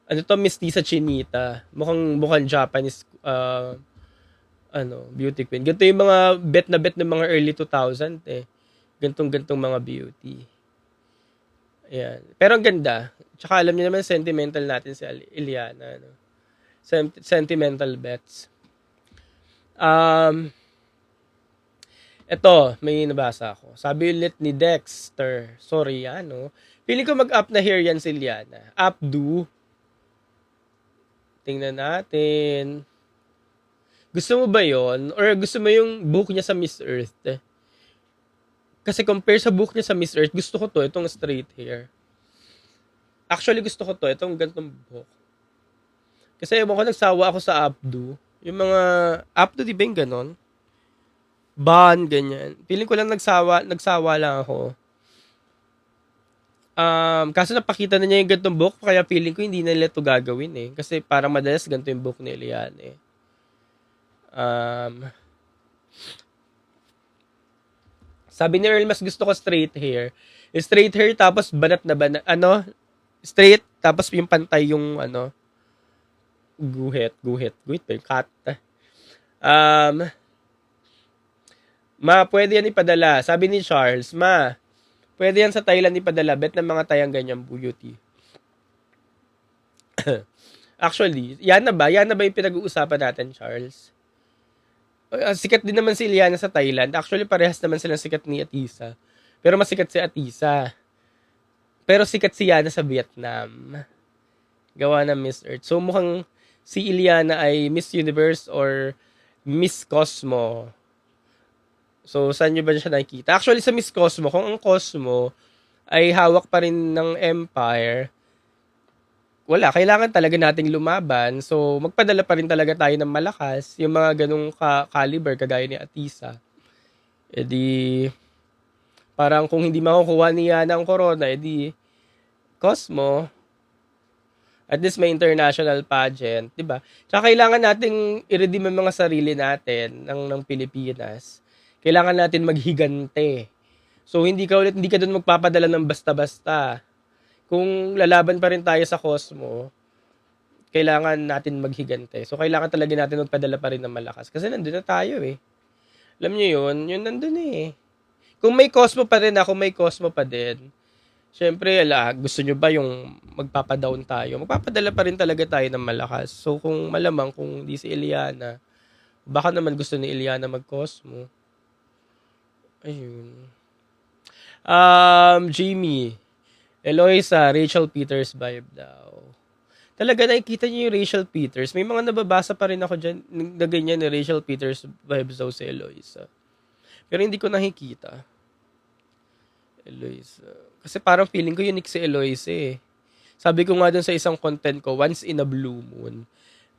Ano to, Mestiza Chinita. Mukhang Japanese beauty queen. Ganito yung mga bet ng mga early 2000 eh. Gantong mga beauty. Ayan. Pero ang ganda. Tsaka alam niyo naman, sentimental natin si Iliana. No? Sentimental bets. Ito, may nabasa ako. Sabi ulit ni Dexter. Sorry, Feeling ko mag-up na hair yan si Liana. Updo. Tingnan natin. Gusto mo ba yon? Or gusto mo yung buhok niya sa Miss Earth? Kasi compare sa buhok niya sa Miss Earth, gusto ko to, itong straight hair. Actually, gusto ko to, itong gantong buhok. Kasi ewan ko, nagsawa ako sa updo. Yung mga updo, di ba yung ganon? Ban, ganyan. Feeling ko lang nagsawa lang ako. Kaso napakita na niya yung gantong book, kaya feeling ko hindi na nila ito gagawin eh. Kasi parang madalas ganito yung book ni Elian eh. Sabi ni Earl, mas gusto ko straight hair. Straight hair tapos banat na banat. Ano? Straight tapos yung pantay yung ano, guhit ba yung cut? Um, pwede yan ipadala. Sabi ni Charles, pwede yan sa Thailand ipadala. Bet ng mga tayang ganyang beauty. Actually, yan na ba? Yan na ba yung pinag-uusapan natin, Charles? Sikat din naman si Iliana sa Thailand. Actually, parehas naman silang sikat ni Atisa. Pero mas sikat si Atisa. Pero sikat si Yana sa Vietnam. Gawa ng Miss Earth. So, mukhang si Iliana ay Miss Universe or Miss Cosmo. So, saan nyo ba siya nakikita? Actually, sa Miss Cosmo, kung ang Cosmo ay hawak pa rin ng Empire, wala, kailangan talaga nating lumaban. So, magpadala pa rin talaga tayo ng malakas. Yung mga ganong caliber, kagaya ni Atisa. E di, parang kung hindi makukuha niya ng corona, e di, Cosmo, at least may international pageant, di ba? Tsaka kailangan nating i-redeem ang mga sarili natin ng Pilipinas. Kailangan natin maghigante. So, hindi ka doon magpapadala ng basta-basta. Kung lalaban pa rin tayo sa Cosmo, kailangan natin maghigante. So, kailangan talaga natin magpadala pa rin ng malakas. Kasi nandun na tayo eh. Alam nyo yun nandun eh. Kung may Cosmo pa rin ako, may Cosmo pa din. Siyempre, gusto nyo ba yung magpapadown tayo? Magpapadala pa rin talaga tayo ng malakas. So, kung malamang, kung di si Eliana, baka naman gusto ni Eliana mag-Cosmo. Ayun. Jamie. Eloisa, Rachel Peters vibe daw. Talaga nakikita niyo yung Rachel Peters. May mga nababasa pa rin ako dyan na ganyan ni Rachel Peters vibes daw si Eloisa. Pero hindi ko nakikita. Eloisa. Kasi parang feeling ko unique si Eloisa eh. Sabi ko nga dun sa isang content ko, once in a blue moon,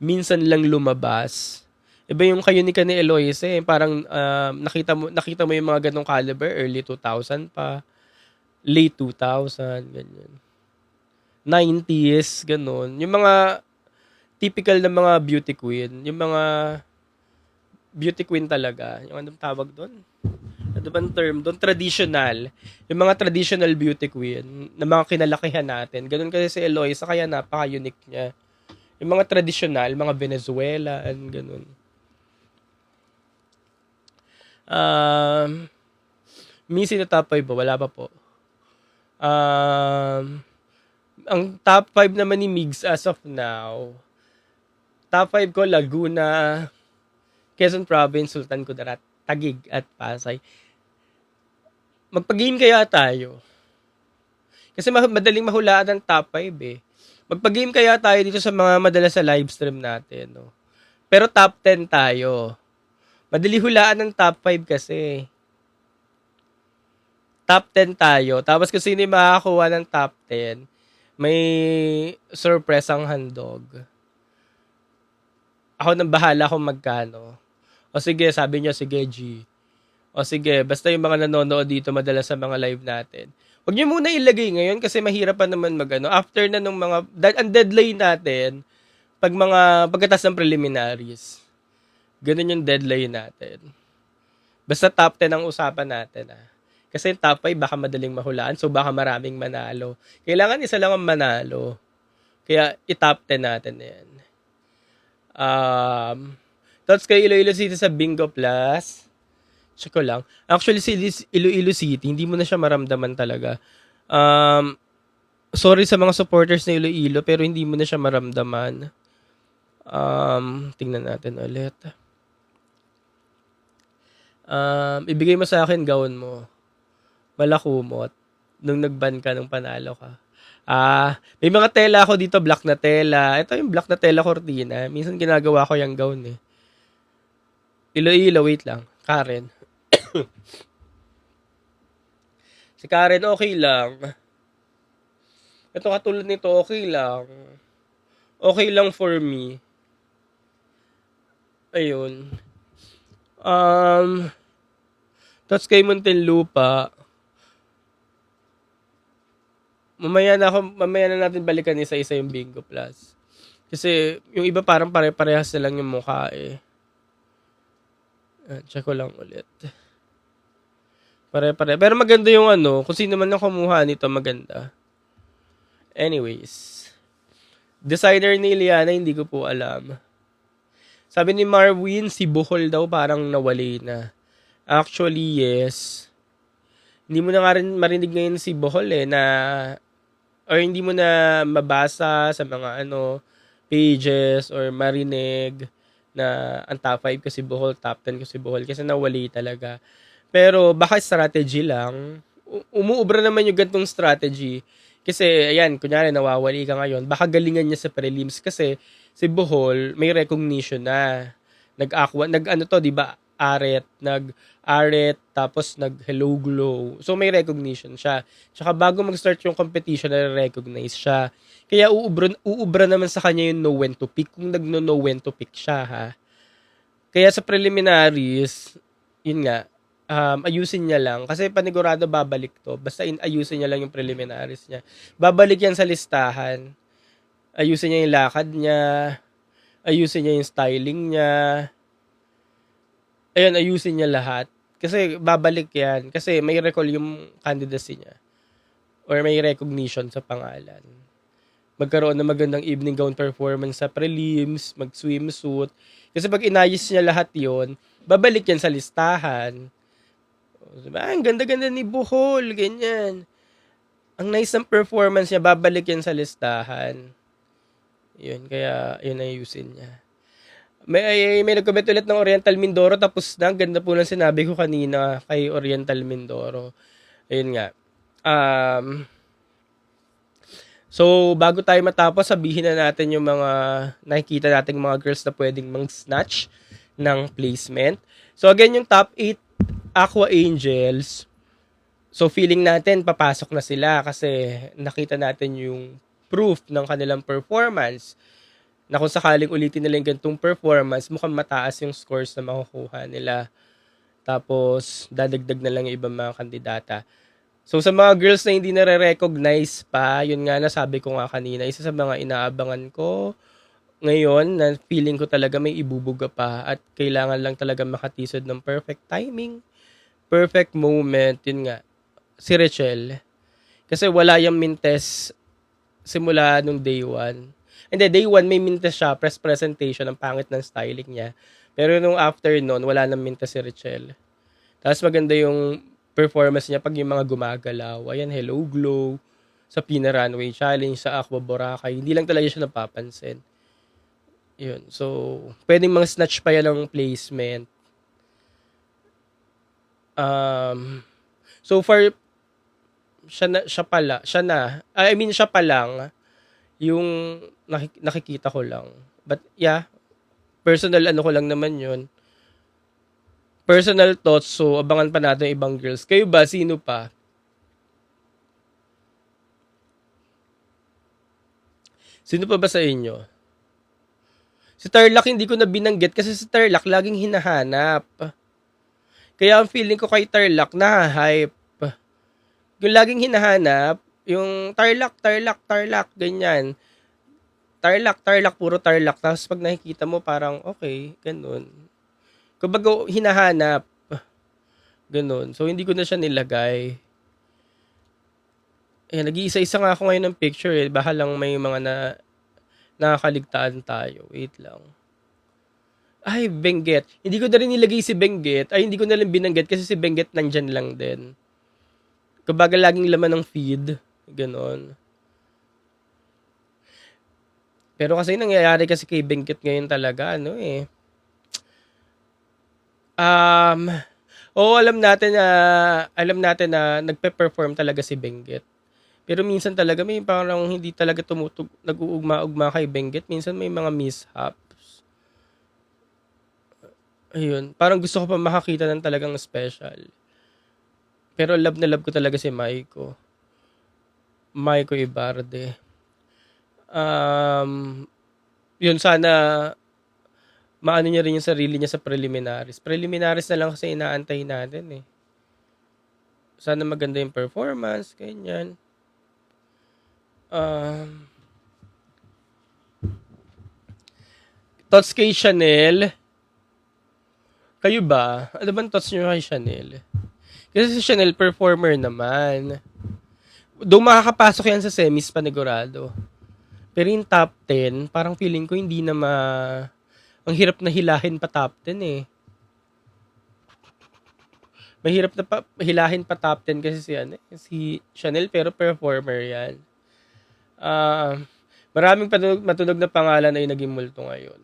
minsan lang lumabas. Iba yung kayunikan ni Eloisa eh. Parang nakita mo yung mga ganong caliber, early 2000 pa. Late 2000, ganyan. 90s, ganun. Yung mga typical na mga beauty queen. Yung mga beauty queen talaga. Yung anong tawag doon? Ano bang term doon? Traditional. Yung mga traditional beauty queen na mga kinalakihan natin. Ganun kasi si Eloisa, kaya napaka-unique niya. Yung mga traditional, mga Venezuelan, ganun. Missy na top 5 ba? Wala pa po. Ang top 5 naman ni Migs as of now, top 5 ko, Laguna, Quezon Province, Sultan Kudarat, Taguig, at Pasay. Magpag-game kaya tayo. Kasi madaling mahulaan ng top 5 eh. Magpag-game kaya tayo dito sa mga madalas sa live stream natin. No? Pero top 10 tayo. Madali hulaan ng top 5 kasi. Top 10 tayo. Tapos kung sino yung makakakuha ng top 10, may surprise ang handog. Ako nang bahala kung magkano. O sige, sabi niyo, sige G. O sige, basta yung mga nanonood dito madalas sa mga live natin. Huwag niyo muna ilagay ngayon kasi mahirap pa naman magano. After na nung mga, ang deadline natin, pagkatas ng preliminaries. Ganun yung deadline natin. Basta top 10 ang usapan natin Kasi yung top 5 baka madaling mahulaan, so baka maraming manalo. Kailangan isa lang ang manalo. Kaya i-top 10 natin yan. Thoughts kay Iloilo City sa Bingo Plus. Check ko lang. Actually, si Iloilo City, hindi mo na siya maramdaman talaga. Sorry sa mga supporters na Iloilo, pero hindi mo na siya maramdaman. Tingnan natin ulit. Ibigay mo sa akin gawin mo. Malakumot. Nung nag-ban ka, nung panalo ka. May mga tela ako dito, black na tela. Ito yung black na tela cortina. Minsan ginagawa ko yung gown eh. Iloilo, wait lang. Karen. Si Karen, okay lang. Ito katulad nito, okay lang. Okay lang for me. Ayun. Tapos kay Muntinlupa, mamaya na natin balikan isa-isa yung Bingo Plus. Kasi yung iba parang pare-parehas na lang yung mukha eh. Check ko lang ulit. Pare-pare. Pero maganda yung ano, kung sino man ang kumuha nito, maganda. Anyways. Designer ni Liana, hindi ko po alam. Sabi ni Marwin, si Bohol daw parang nawali na. Actually, yes. Hindi mo na nga rin marinig ngayon si Bohol na or hindi mo na mabasa sa mga pages or marinig na ang top 5 ko si Bohol, top 10 ko si Bohol kasi nawali talaga. Pero baka strategy lang. Umuubra naman yung gantong strategy. Kasi ayan, kunyari nawawali ka ngayon, baka galingan niya sa prelims kasi si Bohol may recognition na. Nag-ano to, 'di ba? Aret, tapos nag-hello glow. So may recognition siya. Tsaka bago mag-start yung competition, na-recognize siya. Kaya uubra naman sa kanya yung know when to pick kung nagno-know when to pick siya, ha. Kaya sa preliminaries, yun nga, ayusin niya lang. Kasi panigurado babalik to. Basta ayusin niya lang yung preliminaries niya. Babalik yan sa listahan. Ayusin niya yung lakad niya. Ayusin niya yung styling niya. Ayun, ayusin niya lahat. Kasi babalik yan. Kasi may recall yung candidacy niya. Or may recognition sa pangalan. Magkaroon ng magandang evening gown performance sa prelims, mag-swimsuit. Kasi pag inayos niya lahat yon, babalik yan sa listahan. Diba? Ang ganda-ganda ni Bohol, ganyan. Ang nice ng performance niya, babalik yan sa listahan. Yun, kaya yun ayusin niya. May nag-comment ulit ng Oriental Mindoro, tapos na, ganda po ng sinabi ko kanina kay Oriental Mindoro. Ayun nga. So, bago tayo matapos, sabihin na natin yung mga nakikita nating mga girls na pwedeng mang-snatch ng placement. So, again, yung top 8 Aqua Angels. So, feeling natin, papasok na sila kasi nakita natin yung proof ng kanilang performance na kung sakaling ulitin nila yung ganitong performance, mukhang mataas yung scores na makukuha nila. Tapos, dadagdag na lang yung ibang mga kandidata. So, sa mga girls na hindi nare-recognize pa, yun nga nasabi ko nga kanina, isa sa mga inaabangan ko ngayon na feeling ko talaga may ibubuga pa at kailangan lang talaga makatisod ng perfect timing, perfect moment, yun nga, si Rachel. Kasi wala yung mintes simula nung day 1. Hindi, day 1 may mintes siya, press presentation, ang pangit ng styling niya. Pero nung after nun, wala nang mintes si Rachel. Tapos maganda yung performance niya pag yung mga gumagalaw. Ayan, hello glow, sa Pina Runway Challenge, sa Aqua Boracay. Hindi lang talaga siya napapansin. Yun. So, pwedeng mga snatch pa yan ng placement. So far, siya pa lang yung nakikita ko lang. But yeah, personal ko lang naman yun. Personal thoughts, so abangan pa natin ibang girls. Kayo ba? Sino pa? Sino pa ba sa inyo? Si Tarlac hindi ko na binanggit kasi si Tarlac laging hinahanap. Kaya ang feeling ko kay Tarlac na-hype. Yung laging hinahanap, yung Tarlac, ganyan. Tarlac, puro Tarlac. Tapos pag nakikita mo, parang okay, ganun. Kumbaga, hinahanap. Ganun. So, hindi ko na siya nilagay. Ayan, nag-iisa-isa nga ako ngayon ng picture eh. Baka lang may mga nakakaligtaan tayo. Wait lang. Ay, Benguet. Hindi ko na rin nilagay si Benguet. Ay, hindi ko na lang binanggit kasi si Benguet nandyan lang din. Kumbaga, laging laman ng feed. Ganon. Pero kasi nangyayari kasi kay Benguet ngayon talaga, alam natin na nagpe-perform talaga si Benguet. Pero minsan talaga may parang hindi talaga nag-uugma-ugma kay Benguet. Minsan may mga mishaps. Ayun, parang gusto ko pa makakita ng talagang special. Pero love na love ko talaga si Maiko Ibarde. Yun, sana maano niya rin yung sarili niya sa preliminaries. Preliminaries na lang kasi inaantay natin eh. Sana maganda yung performance, ganyan. Thoughts kay Chanel. Kayo ba? Ano bang thoughts niyo kay Chanel? Kasi si Chanel performer naman. Doon makakapasok yan sa semis panigurado. Pero yung top 10, parang feeling ko hindi na ang hirap na hilahin pa top 10 eh. Mahirap na hilahin pa top 10 kasi si Chanel pero performer yan. Maraming matunog na pangalan ay naging multo ngayon.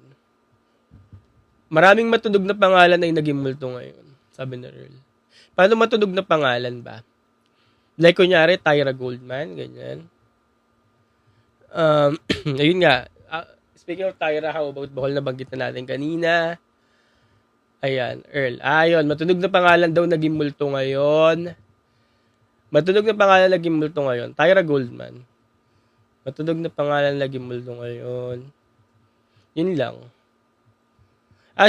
Maraming matunog na pangalan ay naging multo ngayon, sabi ni Earl. Paano matunog na pangalan ba? Like kunyari, Tyra Goldman, ganyan. Ayun nga. Speaking of Tyra, how about Bohol na banggit na natin kanina? Ayan, Earl. Ayun, matunog na pangalan daw naging multo ngayon. Matunog na pangalan naging multo ngayon. Tyra Goldman. Matunog na pangalan naging multo ngayon. Yun lang.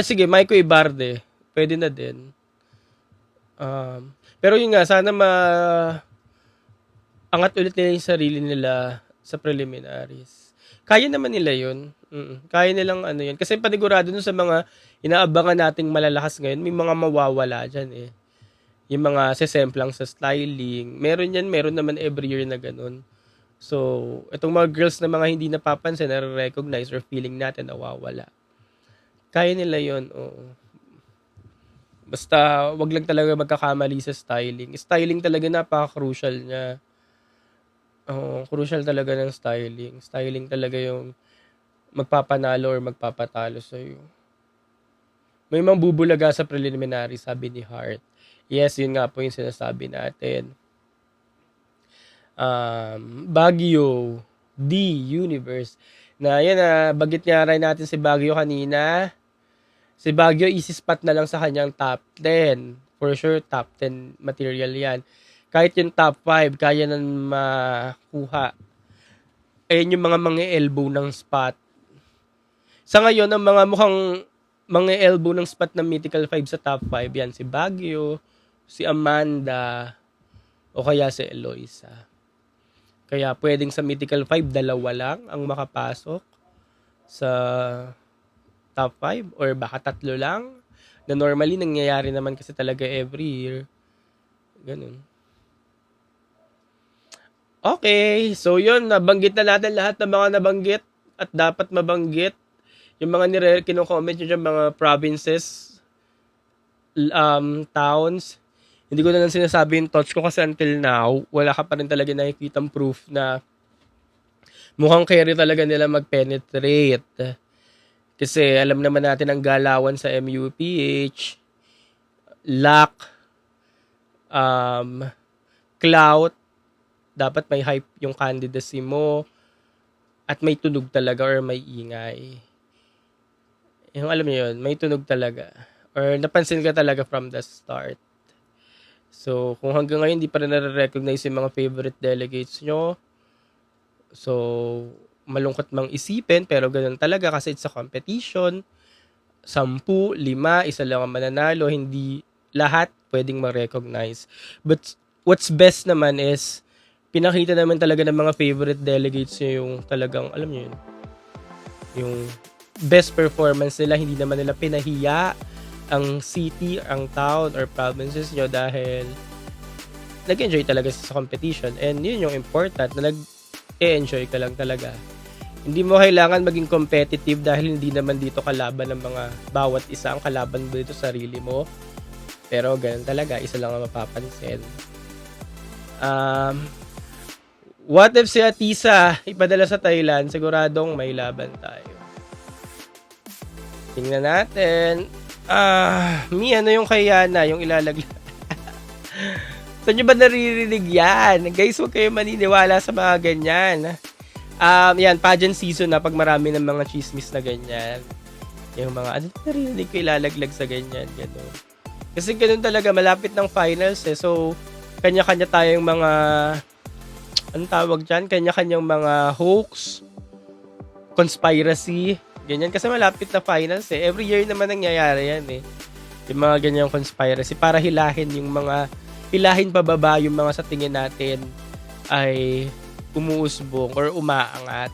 Sige, Maiko Ibarde. Pwede na din. Pero yun nga, sana angat ulit nila yung sarili nila sa preliminaries. Kaya naman nila yun. Kaya nilang yun. Kasi panigurado dun sa mga inaabangan nating malalakas ngayon, may mga mawawala dyan eh. Yung mga sesemplang sa styling. Meron naman every year na ganun. So, itong mga girls na mga hindi napapansin, na-recognize or feeling natin nawawala. Kaya nila yun, oo. Basta, wag lang talaga magkakamali sa styling. Styling talaga napaka-crucial niya. Crucial talaga ng styling. Styling talaga yung magpapanalo or magpapatalo sa'yo. May mga bubulaga sa preliminary, sabi ni Hart. Yes, yun nga po yung sinasabi natin. Baguio, D-Universe. Bagit nga rin natin si Baguio kanina. Si Baguio, easy spot na lang sa kanyang top 10. For sure, top 10 material yan. Kahit yung top 5, kaya nang makuha. Ayan yung mga elbow ng spot. Sa ngayon, ang mga mukhang mga elbow ng spot ng Mythical 5 sa top 5, yan si Baguio, si Amanda, o kaya si Eloisa. Kaya pwedeng sa Mythical 5, dalawa lang ang makapasok sa top 5 or baka tatlo lang na normally nangyayari naman kasi talaga every year. Ganun. Okay, so yun, nabanggit na natin lahat ng mga nabanggit at dapat mabanggit. Yung mga kino-comment nyo dyan, mga provinces, towns. Hindi ko na lang sinasabi yung thoughts ko kasi until now, wala ka pa rin talaga nakikitang proof na mukhang carry talaga nila mag-penetrate. Kasi alam naman natin ang galawan sa MUPH, luck, clout, dapat may hype yung candidacy mo at may tunog talaga or may ingay. Yung alam niyo yun, may tunog talaga. Or napansin ka talaga from the start. So, kung hanggang ngayon hindi pa rin nare-recognize yung mga favorite delegates nyo, so, malungkot mang isipin, pero ganun talaga kasi it's a competition. 10, 5, isa lang ang mananalo, hindi lahat pwedeng ma-recognize. But what's best naman is, pinakita naman talaga ng mga favorite delegates nyo yung talagang, alam nyo yun, yung best performance nila, hindi naman nila pinahiya ang city, ang town, or provinces nyo dahil nag-enjoy talaga sa competition. And yun yung important, na nag-enjoy ka lang talaga. Hindi mo kailangan maging competitive dahil hindi naman dito kalaban ng mga bawat isa. Ang kalaban mo dito sarili mo. Pero ganun talaga, isa lang ang mapapansin. What if si Atisa ipadala sa Thailand? Siguradong may laban tayo. Tingnan natin. Ano yung kay Yana, yung ilalaglag? Saan nyo ba naririnig yan? Guys, huwag kayo maniniwala sa mga ganyan. Yan, pageant season na pag marami ng mga chismis na ganyan. Yung mga, naririnig ko ilalaglag sa ganyan, gano'n. Kasi gano'n talaga, malapit ng finals eh. So, kanya-kanya tayong mga, anong tawag dyan? Kanya-kanyang mga hoax, conspiracy, ganyan. Kasi malapit na finals eh. Every year naman nangyayari yan eh. Yung mga ganyang conspiracy para hilahin pababa yung mga sa tingin natin ay umuusbong or umaangat.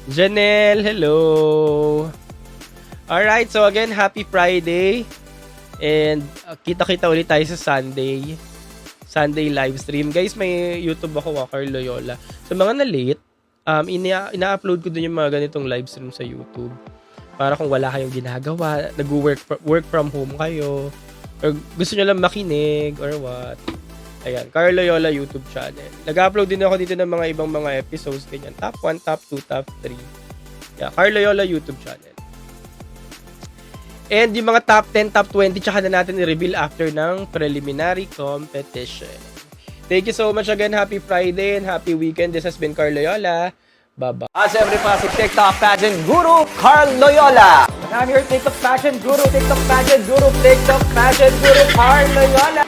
Janelle, hello! Alright, so again, happy Friday. And kita-kita ulit tayo sa Sunday. Sunday live stream. Guys, may YouTube ako, Carl Loyola. Sa mga na-late, ina-upload ko dun yung mga ganitong live stream sa YouTube. Para kung wala kayong ginagawa, work from home kayo, or gusto nyo lang makinig, or what. Ayan, Carl Loyola YouTube channel. Nag-upload din ako dito ng mga ibang mga episodes, ganyan. Top 1, top 2, top 3. Yeah, Carl Loyola YouTube channel. And yung mga top 10, top 20, tsaka na natin i-reveal after ng preliminary competition. Thank you so much again. Happy Friday and happy weekend. This has been Carl Loyola. Bye-bye. Siyempre pa si TikTok pageant guru, Carl Loyola. And I'm your TikTok pageant guru, TikTok pageant guru, Carl Loyola.